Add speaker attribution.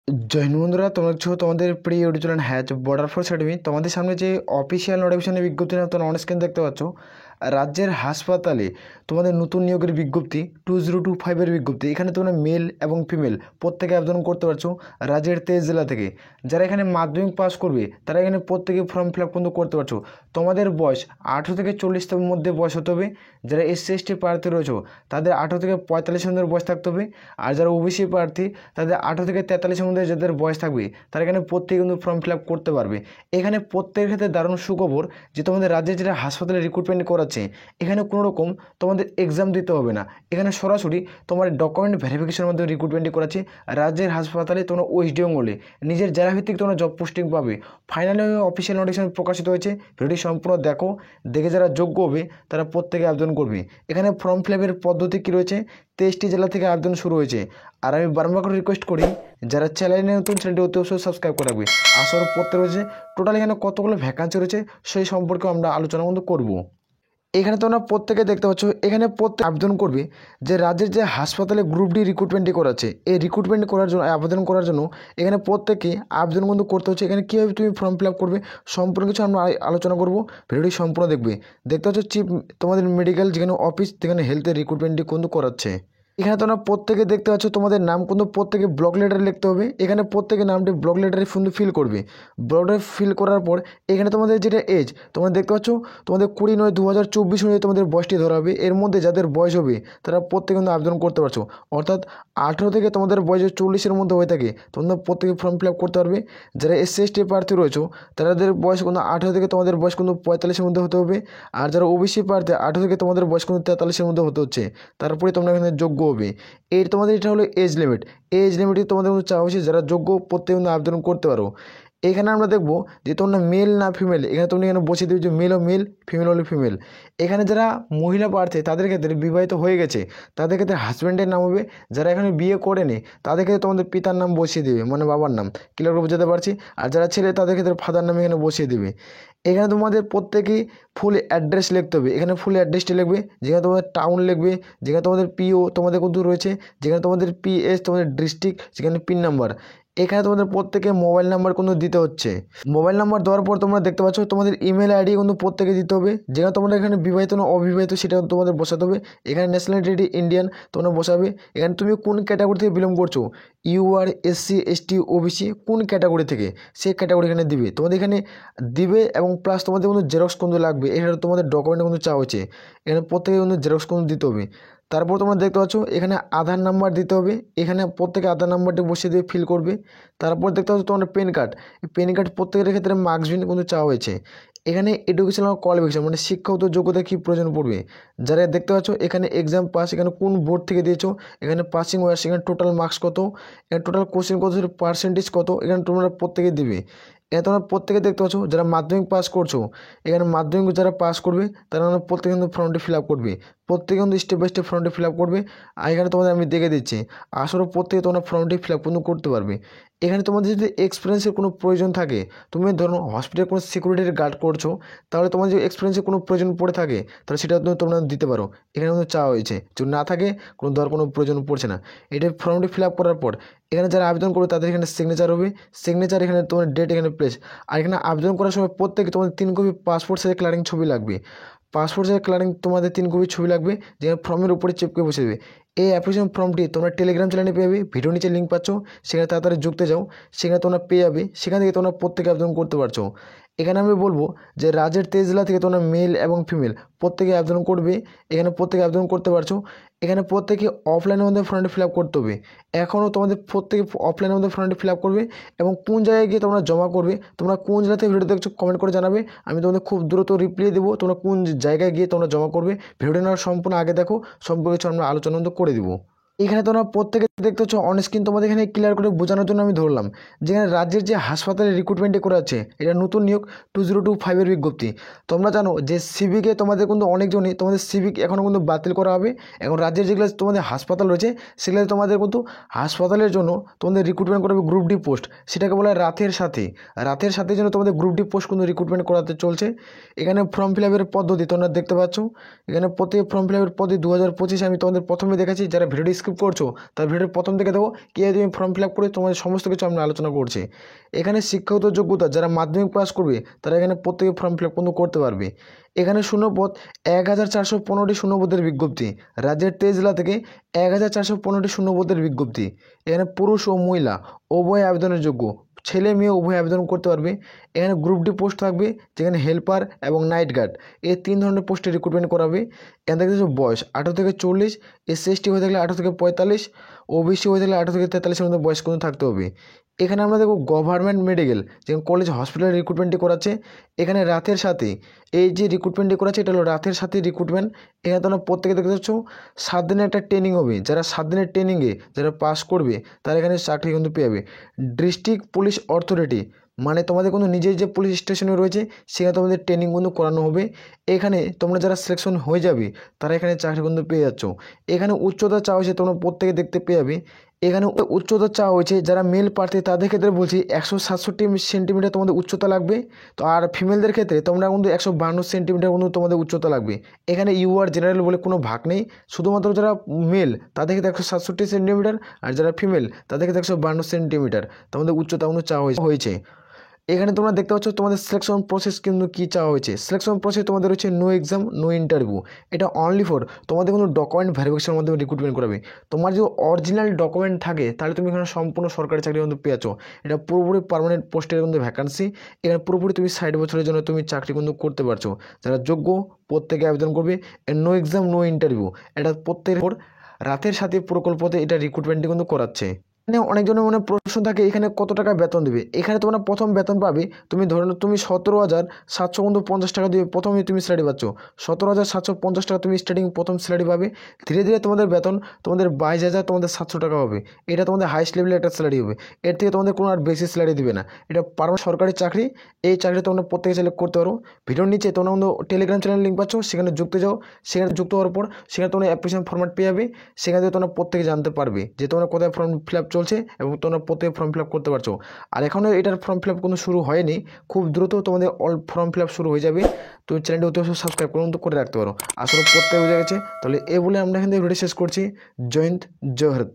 Speaker 1: জয় হিন্দ বন্ধুরা, তোমরা হচ্ছে তোমাদের প্রিয় YouTube channel Hatch Border Force Academy. তোমাদের সামনে যে অফিসিয়াল নোটিফিকেশনের বিজ্ঞপ্তি তোমরা অন স্ক্রিন দেখতে পাচ্ছ, রাজ্যের হাসপাতালে তোমাদের নতুন নিয়োগের বিজ্ঞপ্তি 2025-এর বিজ্ঞপ্তি। এখানে তোমরা মেল এবং ফিমেল প্রত্যেকে আবেদন করতে পারছো রাজ্যের 23 জেলা থেকে। যারা এখানে মাধ্যমিক পাস করবে তারা এখানে প্রত্যেকে ফর্ম ফিল আপ কিন্তু করতে পারছো। তোমাদের বয়স 18 থেকে 40-এর মধ্যে বয়স হতে হবে। যারা SC ST প্রার্থী রয়েছে তাদের 18 থেকে 45-এর মধ্যে বয়স থাকতে হবে। আর যারা OBC প্রার্থী তাদের 18 থেকে 43-এর মধ্যে যাদের বয়স থাকবে তারা এখানে প্রত্যেকে কিন্তু ফর্ম ফিল আপ করতে পারবে। এখানে প্রত্যেকের ক্ষেত্রে দারুণ সুখবর যে তোমাদের রাজ্যের যেটা হাসপাতালে রিক্রুটমেন্ট করাচ্ছে এখানে কোনো রকম তোমাদের এক্সাম দিতে হবে না। এখানে সরাসরি তোমার ডকুমেন্ট ভেরিফিকেশনের মধ্যে রিক্রুটমেন্ট করাচ্ছে রাজ্যের হাসপাতালে। তোমরা ওয়েস্ট বেঙ্গলে নিজের জেলাভিত্তিক তোমরা জব পোস্টিং পাবে। ফাইনালি অফিসিয়াল নোটিফিকেশন প্রকাশিত হয়েছে, ভিডিওটি সম্পূর্ণ দেখো, দেখে যারা যোগ্য হবে তারা প্রত্যেকে আবেদন করবে। এখানে ফর্ম ফিল আপের পদ্ধতি কী রয়েছে, 23টি জেলা থেকে আবেদন শুরু হয়েছে। আর আমি বারবার করে রিকোয়েস্ট করি যারা চ্যানেলে নতুন চ্যানেলটি অতি অবশ্যই সাবস্ক্রাইব করে রাখবে। আসর পড়তে রয়েছে টোটাল এখানে কতগুলো ভ্যাকান্সি রয়েছে সেই সম্পর্কে আমরা আলোচনা কিন্তু করবো। এখানে তোমরা প্রত্যেকে দেখতে পাচ্ছ এখানে প্রত্যেক আবেদন করবে যে রাজ্যের যে হাসপাতালে গ্রুপ ডি রিক্রুটমেন্টটি করাচ্ছে, এই রিক্রুটমেন্ট করার জন্য আবেদন করার জন্য এখানে প্রত্যেকে আবেদন কিন্তু করতে হচ্ছে। এখানে কীভাবে তুমি ফর্ম ফিল আপ করবে সম্পূর্ণ কিছু আমরা আলোচনা করবো, ভিডিওটি সম্পূর্ণ দেখবে। দেখতে পাচ্ছ চিফ তোমাদের মেডিকেল যেখানে অফিস যেখানে হেলথের রিক্রুটমেন্টটি কিন্তু করাচ্ছে। এখানে তোমরা প্রত্যেকে দেখতে পাচ্ছ তোমাদের নাম কিন্তু প্রত্যেকে ব্লক লেটারে লিখতে হবে। এখানে প্রত্যেকে নামটি ব্লক লেটারে কিন্তু ফিল করবে। ব্লক লেটারে ফিল করার পর এখানে তোমাদের যেটা এজ তোমরা দেখতে পাচ্ছ তোমাদের 20/9/2024 অনুযায়ী তোমাদের বয়সটি ধরা হবে। এর মধ্যে যাদের বয়স হবে তারা প্রত্যেকে কিন্তু আবেদন করতে পারছো। অর্থাৎ 18 থেকে তোমাদের বয়স 40-এর মধ্যে হয়ে থাকে তোমরা প্রত্যেকে ফর্ম ফিল আপ করতে পারবে। যারা SC ST প্রার্থী রয়েছে তাদের বয়স কিন্তু 18 থেকে তোমাদের বয়স কিন্তু 45-এর মধ্যে হতে হবে। আর যারা OBC প্রার্থী 18 থেকে তোমাদের বয়স কিন্তু 43-এর মধ্যে হতে হচ্ছে, তারপরে তোমরা এখানে যোগ্য হবে। এর তোমাদের এটা হলো এজ লিমিট। এজ লিমিটে তোমাদের চাওয়া হচ্ছে যারা যোগ্য প্রত্যেকে আবেদন করতে পারো। এখানে আমরা দেখবো যে তোমরা মেল না ফিমেল, এখানে তোমরা এখানে বসিয়ে দেবে যে মেল ও মেল, ফিমেল হলে ফিমেল। এখানে যারা মহিলা প্রার্থী তাদের ক্ষেত্রে বিবাহিত হয়ে গেছে তাদের ক্ষেত্রে হাজব্যান্ডের নাম হবে। যারা এখানে বিয়ে করেনি তাদের ক্ষেত্রে তোমাদের পিতার নাম বসিয়ে দেবে, মানে বাবার নাম। ক্লিয়ার করে বোঝাতে পারছি? আর যারা ছেলে তাদের ক্ষেত্রে ফাদার নাম এখানে বসিয়ে দেবে। এখানে তোমাদের প্রত্যেকেই ফুল অ্যাড্রেস লিখতে হবে। এখানে ফুল অ্যাড্রেসটি লিখবে, যেখানে তোমাদের টাউন লিখবে, যেখানে তোমাদের PO তোমাদের কিন্তু রয়েছে, যেখানে তোমাদের PS তোমাদের ডিস্ট্রিক্ট, যেখানে পিন নাম্বার। এখানে তোমাদের প্রত্যেকে মোবাইল নাম্বার কিন্তু দিতে হচ্ছে। মোবাইল নাম্বার দেওয়ার পর তোমরা দেখতে পাচ্ছ তোমাদের ইমেল ID কিন্তু প্রত্যেকে দিতে হবে। যেখানে তোমরা এখানে বিবাহিত না অবিবাহিত সেটা তোমাদের বসাতে হবে। এখানে ন্যাশনালিটি ইন্ডিয়ান তোমরা বসাবে। এখানে তুমি কোন ক্যাটাগরি থেকে বিলং করছো, UR SC ST OBC কোন ক্যাটাগরি থেকে সেই ক্যাটাগরি এখানে দিবে, তোমাদের এখানে দিবে। এবং প্লাস তোমাদের কিন্তু জেরক্স কিন্তু লাগবে। এখানে তোমাদের ডকুমেন্ট কিন্তু চাওয়া হচ্ছে, এখানে প্রত্যেকে কিন্তু জেরক্স কিন্তু দিতে হবে। তারপর তোমরা দেখতে পাচ্ছ এখানে আধার নাম্বার দিতে হবে। এখানে প্রত্যেকে আধার নাম্বারটি বসিয়ে দিয়ে ফিল করবে। তারপর দেখতে পাচ্ছ তোমাদের পেন কার্ড, এই পেন কার্ড প্রত্যেকের ক্ষেত্রে মার্কসবিন কিন্তু চাওয়া হয়েছে। এখানে এডুকেশনাল কোয়ালিফিকেশন মানে শিক্ষাগত যোগ্যতা কী প্রয়োজন পড়বে, যারা দেখতে পাচ্ছ এখানে এক্সাম পাস, এখানে কোন বোর্ড থেকে দিয়েছো, এখানে পাসিং ওয়ার্স, এখানে টোটাল মার্কস কত, এখানে টোটাল কোশ্চেন কত, পার্সেন্টেজ কত, এখানে তোমরা প্রত্যেকে দিবে। এখানে তোমরা প্রত্যেকে দেখতে পাচ্ছ যারা মাধ্যমিক পাস করছো, এখানে মাধ্যমিক যারা পাস করবে তারা প্রত্যেকে কিন্তু ফর্মটি ফিল আপ করবে। প্রত্যেকে কিন্তু স্টেপ বাই স্টেপ ফর্মটি ফিল আপ করবে। আর এখানে তোমাদের আমি দেখে দিচ্ছি, আসলে প্রত্যেকে তোমরা ফর্মটি ফিল আপ কিন্তু করতে পারবে। এখানে তোমাদের যদি এক্সপিরিয়েন্সের কোনো প্রয়োজন থাকে, তুমি ধরো হসপিটালে কোনো সিকিউরিটির গার্ড করছো, তাহলে তোমার যে এক্সপিরিয়েন্সের কোনো প্রয়োজন পড়ে থাকে তাহলে সেটা তোমরা দিতে পারো। এখানে কিন্তু চাওয়া হয়েছে, যদি না থাকে কোনো দেওয়ার কোনো প্রয়োজন পড়ছে না। এটা ফর্মটি ফিল আপ করার পর এখানে যারা আবেদন করবে তাদের এখানে সিগনেচার হবে। সিগনেচার এখানে তোমার ডেট এখানে প্লেস। আর এখানে আবেদন করার সময় প্রত্যেকে তোমাদের 3 কপি পাসপোর্ট সাইজের কালারিং ছবি লাগবে। পাসপোর্ট সাইজের কালারিং তোমাদের 3 কপি ছবি লাগবে, যেখানে ফর্মের উপরে চেপকে বসে দেবে। এই অ্যাপ্লিকেশন ফর্মটি তোমরা টেলিগ্রাম চ্যানেলে পেয়ে যাবে, ভিডিও নিচে লিঙ্ক পাচ্ছ, সেখানে তাড়াতাড়ি যুক্ত যাও, সেখানে তোমরা পেয়ে যাবে। সেখান থেকে তোমরা প্রত্যেকে আবেদন করতে পারছো। এখানে আমি বলবো যে রাজ্যের 23 জেলা থেকে তোমরা মেল এবং ফিমেল প্রত্যেকে আবেদন করবে। এখানে প্রত্যেকে আবেদন করতে পারছো। এখানে প্রত্যেকে অফলাইনের মধ্যে ফর্মটি ফিল আপ করতে হবে। এখনও তোমাদের প্রত্যেকে অফলাইনের মধ্যে ফর্মটি ফিল আপ করবে। এবং কোন জায়গায় গিয়ে তোমরা জমা করবে, তোমরা কোন জেলা থেকে ভিডিও দেখছো কমেন্ট করে জানাবে, আমি তোমাদের খুব দ্রুত রিপ্লাই দেবো। তোমরা কোন জায়গায় গিয়ে তোমরা জমা করবে ভিডিও নেওয়ার সম্পূর্ণ আগে দেখো, সম্পূর্ণ কিছু আমরা আলোচনা করে দেবো। এখানে তোমরা প্রত্যেকে দেখতে পাচ্ছ অন স্ক্রিন, তোমাদের এখানে ক্লিয়ার করে বোঝানোর জন্য আমি ধরলাম যেখানে রাজ্যের যে হাসপাতালে রিক্রুটমেন্টে করা আছে এটা নতুন নিয়োগ 2025-এর বিজ্ঞপ্তি। তোমরা জানো যে সিভিকে তোমাদের কিন্তু অনেকজনই তোমাদের সিভিক এখনও কিন্তু বাতিল করা হবে। এখন রাজ্যের যেগুলো তোমাদের হাসপাতাল রয়েছে সেগুলো তোমাদের কিন্তু হাসপাতালের জন্য তোমাদের রিক্রুটমেন্ট করাবে গ্রুপ ডি পোস্ট, সেটাকে বলা হয় রাতের সাথে। রাতের সাথে জন্য তোমাদের গ্রুপ ডি পোস্ট কিন্তু রিক্রুটমেন্ট করাতে চলছে। এখানে ফর্ম ফিল আপের পদ্ধতি তোমরা দেখতে পাচ্ছ। এখানে প্রত্যেক ফর্ম ফিল আপের পদ্ধতি 2025 আমি তোমাদের প্রথমে দেখাচ্ছি, যারা ভিডিওটি স্কিপ করছো তার ভিডিওর প্রথম থেকে দেখো কীভাবে তুমি ফর্ম ফিল আপ করে তোমাদের সমস্ত কিছু আমরা আলোচনা করছি। এখানে শিক্ষাগত যোগ্যতা যারা মাধ্যমিক পাস করবে তারা এখানে প্রত্যেকে ফর্ম ফিল আপ কিন্তু করতে পারবে। এখানে শূন্যপদ 1415টি শূন্যপদের বিজ্ঞপ্তি, রাজ্যের 23 জেলা থেকে 1415টি শূন্যপদের বিজ্ঞপ্তি। এখানে পুরুষ ও মহিলা উভয় আবেদনের যোগ্য, ছেলে মেয়ে উভয় আবেদন করতে পারবে। এখানে গ্রুপ ডি পোস্ট থাকবে যেখানে হেল্পার এবং নাইট গার্ড এই 3 ধরনের পোস্টে রিক্রুটমেন্ট করাবে। এখান থেকে বয়স 18 থেকে 40, এসসি এসটি হয়ে থাকলে 18 থেকে 45, ওবিসি হয়ে থাকলে 18 থেকে 43-এর মধ্যে বয়স কিন্তু থাকতে হবে। এখানে আমরা দেখব গভর্নমেন্ট মেডিকেল যেখানে কলেজ হসপিটাল রিক্রুটমেন্টটি করাচ্ছে। এখানে রাতের সাথে এই যে রিক্রুটমেন্টটি করাচ্ছে এটা হলো রাতের সাথে রিক্রুটমেন্ট। এখানে তোমরা প্রত্যেকে দেখতে পাচ্ছ 7 দিনের একটা ট্রেনিং হবে, যারা 7 দিনের ট্রেনিংয়ে যারা পাস করবে তারা এখানে চাকরি কিন্তু পেয়ে যাবে। ডিস্ট্রিক্ট পুলিশ অথরিটি মানে তোমাদের কোনো নিজের যে পুলিশ স্টেশনে রয়েছে সেখানে তোমাদের ট্রেনিং কিন্তু করানো হবে। এখানে তোমরা যারা সিলেকশন হয়ে যাবে তারা এখানে চাকরি কিন্তু পেয়ে যাচ্ছ। এখানে উচ্চতা চাওয়া হয়েছে তোমরা প্রত্যেকে দেখতে পেয়ে যাবে। এখানে উচ্চতা চাওয়া হয়েছে যারা মেল প্রার্থী তাদের ক্ষেত্রে বলছি 167 সেন্টিমিটার তোমাদের উচ্চতা লাগবে। তো আর ফিমেলদের ক্ষেত্রে তোমরা কিন্তু 152 সেন্টিমিটার কিন্তু তোমাদের উচ্চতা লাগবে। এখানে ইউআর জেনারেল বলে কোনো ভাগ নেই, শুধুমাত্র যারা মেল তাদের ক্ষেত্রে 167 সেন্টিমিটার আর যারা ফিমেল তাদের ক্ষেত্রে 152 সেন্টিমিটার তোমাদের উচ্চতা কিন্তু চাওয়া হয়েছে। এখানে তোমরা দেখতে পাচ্ছ তোমাদের সিলেকশন প্রসেস কিন্তু কী চাওয়া হয়েছে। সিলেকশন প্রসেস তোমাদের হচ্ছে নো এক্সাম নো ইন্টারভিউ। এটা অনলি ফর তোমাদের কোনো ডকুমেন্ট ভেরিফিকেশনের মাধ্যমে রিক্রুটমেন্ট করাবে। তোমার যদি অরিজিনাল ডকুমেন্ট থাকে তাহলে তুমি এখানে সম্পূর্ণ সরকারি চাকরি কিন্তু পেয়েছো। এটা পুরোপুরি পার্মানেন্ট পোস্টের কিন্তু ভ্যাকান্সি। এখানে পুরোপুরি তুমি 60 বছরের জন্য তুমি চাকরি কিন্তু করতে পারছো। যারা যোগ্য প্রত্যেকে আবেদন করবে। নো এক্সাম নো ইন্টারভিউ এটা প্রত্যেকের পর রাতের সাথে প্রকল্পতে এটা রিক্রুটমেন্টটি কিন্তু করাচ্ছে। এখানে অনেকজনের মনে প্রশ্ন থাকে এখানে কত টাকা বেতন দেবে। এখানে তোমরা প্রথম বেতন পাবে তুমি ধরে নাও তুমি 17,750 টাকা দিয়ে প্রথমে তুমি স্যালারি পাচ্ছ। 17,750 টাকা তুমি স্টার্টিং প্রথম স্যালারি পাবে। ধীরে ধীরে তোমাদের বেতন তোমাদের 22,000 তোমাদের 700 টাকা হবে। এটা তোমাদের হাইস্ট লেভেলের একটা স্যালারি হবে। এর থেকে তোমাদের কোনো আর বেশি স্যালারি দেবে না। এটা পার্মানেন্ট সরকারি চাকরি। এই চাকরি তোমরা প্রত্যেকে চাইলে করতে পারো। ভিডিওর নিচে তোমরা কিন্তু টেলিগ্রাম চ্যানেল লিঙ্ক পাচ্ছ, সেখানে যুক্ত যাও। সেখানে যুক্ত হওয়ার পর সেখানে তোমরা অ্যাপ্লিকেশন ফরম্যাট পেয়ে যাবে। সেখান থেকে তোমরা প্রত্যেকে জানতে পারবে যে তোমরা কোথায় ফর্ম ফিল আপ চলছে এবং তোমরা প্রত্যেকে ফর্ম ফিল আপ করতে পারছো। আর এখনও এটার ফর্ম ফিল আপ কোনো শুরু হয়নি, খুব দ্রুত তোমাদের অল ফর্ম ফিল আপ শুরু হয়ে যাবে। তুমি চ্যানেলটি অতি অবশ্যই সাবস্ক্রাইব করে রাখতে পারো। আসলে প্রত্যেকে বুঝে গেছে। তাহলে এ বলে আমরা এখান থেকে ভিডিও শেষ করছি। জয় হিন্দ, জয় ভারত।